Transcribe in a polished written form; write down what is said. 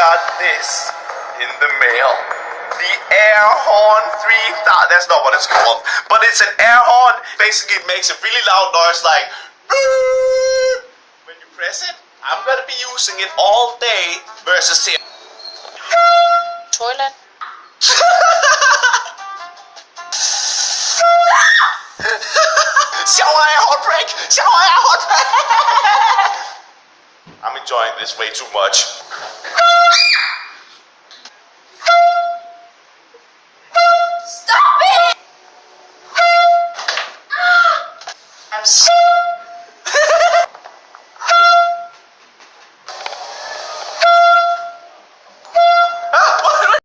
got this in the mail. The air horn 3000. That's not what it's called, but it's an air horn. Basically, it makes a really loud noise like when you press it. I'm gonna be using it all day versus here. Toilet. I'm enjoying this way too much. Stop!